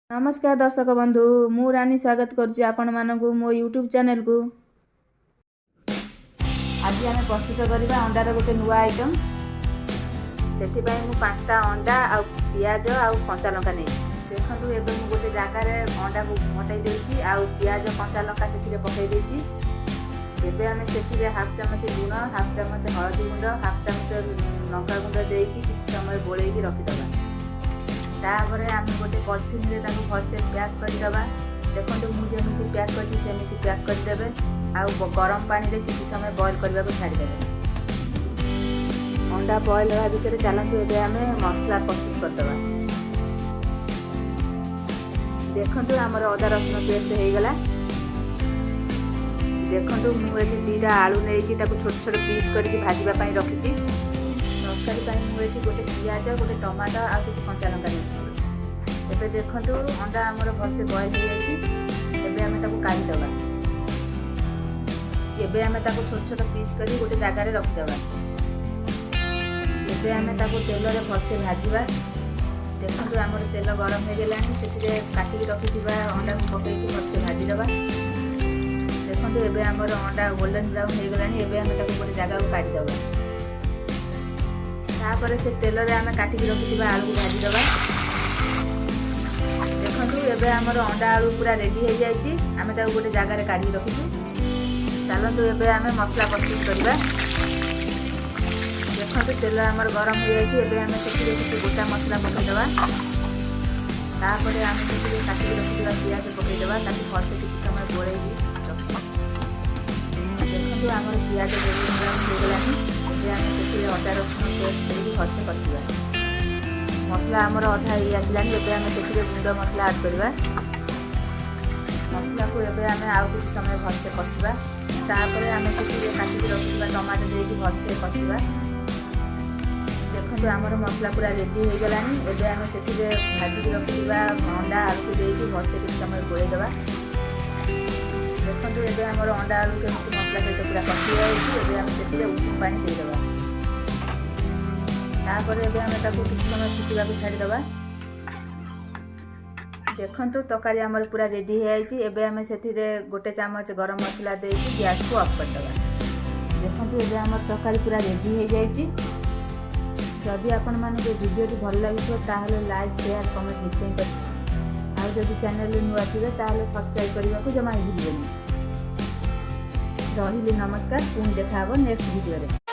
नमस्कार दर्शक बंधु मु रानी स्वागत करुच्ची आपण मानकु मो यूट्यूब चैनल को। आज आम प्रस्तुत करवा अंडार गोटे नुआ आइटम। से मु 5टा अंडा आ पियाज आ कंचा लंका नहीं देखु एवं मु गोटे जगार अंडा को मटाई देछि आ पियाज कंचा लंका से पकई देछि। एबे आमे से हाफ चामच लुण हाफ चामच हलदी गुंड हाफ चामच लंका गुंड देकी किछि समय बोलेकी रखिदबा। तापर आम गोटे पॉलिथिन रे ताको भलसे पैक करदबा। देखो मुझे पैक करछि सेमिति पैक करदेबे आ गरम पानी रे किछि समय बॉईल करबा को छाड़ी देबे। अंडा बॉईल होगा भितर चलतु एबे आमे मसला प्रस्तुत करदबा। देखो हमर अदा रसुन पेस्ट हो गला। देखो मुझे 2टा आलू नहीं ताको छोट छोट पीस करके भाजबा पई रखिछि। तरकारी मुझे गोटे पियाज गोटे टमाटो आ कि कंचा लंका नहीं। एबे देखो अंडा आमर भलसे बॉईल हो जाए। आम काढ़ीदबा। एबे आम छोट छोट पीस कर गोटे जगार रखिदबा। एबे आम तेल रे भलसे भाजवा। देखो आमर तेल गरम हो गलानी से काटिक रखिथिबा अंडा को पकईकी भलसे भाजीदबा। देखो एबे आमर अंडा गोल्डन ब्राउन हो गलानी। एबे आम गोटे जगह को काढ़ीदबा। तापर से तेल रे आम काटिक रखिथिबा आलू को भाजीदबा। देखो एबे आमर अंडा आलू पूरा रेडी हो जाइए। आम गोटे जगार काढ़ी रखीचु। चलतु एबे आम मसला प्रस्तुत करवा। देखो तेल आमर गरम हो जाइए। एबे आम से गोटा मसला पकईदबा। तापर आम से काटिक रखिथिबा पियाज पकईदबा। ताकि भलसे किछि समय गोलेकी रखिबा। देखो आमर पियाज गोल्डन ब्राउन हो गलानी। आम से अदा रसुन पेस्ट करके भलसे कषा। मसला आमर अधा ही आसलानी। एबे आम से गुंड मसला ऐड करवा। मसला को एबे आम आउ कुछ समय भलसे कषा। तापर आम से काटिक रखिथिबा टमाटो देकी भलसे कषा। देखो आमर मसला पूरा रेडी हो गलानी। एबे आम से भाजिक रखिथिबा अंडा आलू को देकी भलसे किछि समय गोलेदबा। देखो एबे आमर अंडा आलू के मसला सहित पूरा कषि जाइए। आम से उषुम पानी देदबा। तापर एबे आम किसी समय फुटवा को छाड़ीदबा। देखो तरकारी आमर पूरा रेडी हो जाइए। एबे आम से गोटे चामच गरम मसला देकी गैस को ऑफ करदबा। देखो एबे आमर तरकारी पूरा रेडी हो जाइए। जदि आपण माने वीडियो भल लगे ताहले लाइक शेयर कमेंट निश्चय कर। आ जदि चैनल नुआ थे ताहले सब्सक्राइब करने को जमा भूलिएनि। रही नमस्कार। पुणी देखा नेक्स्ट वीडियो रे।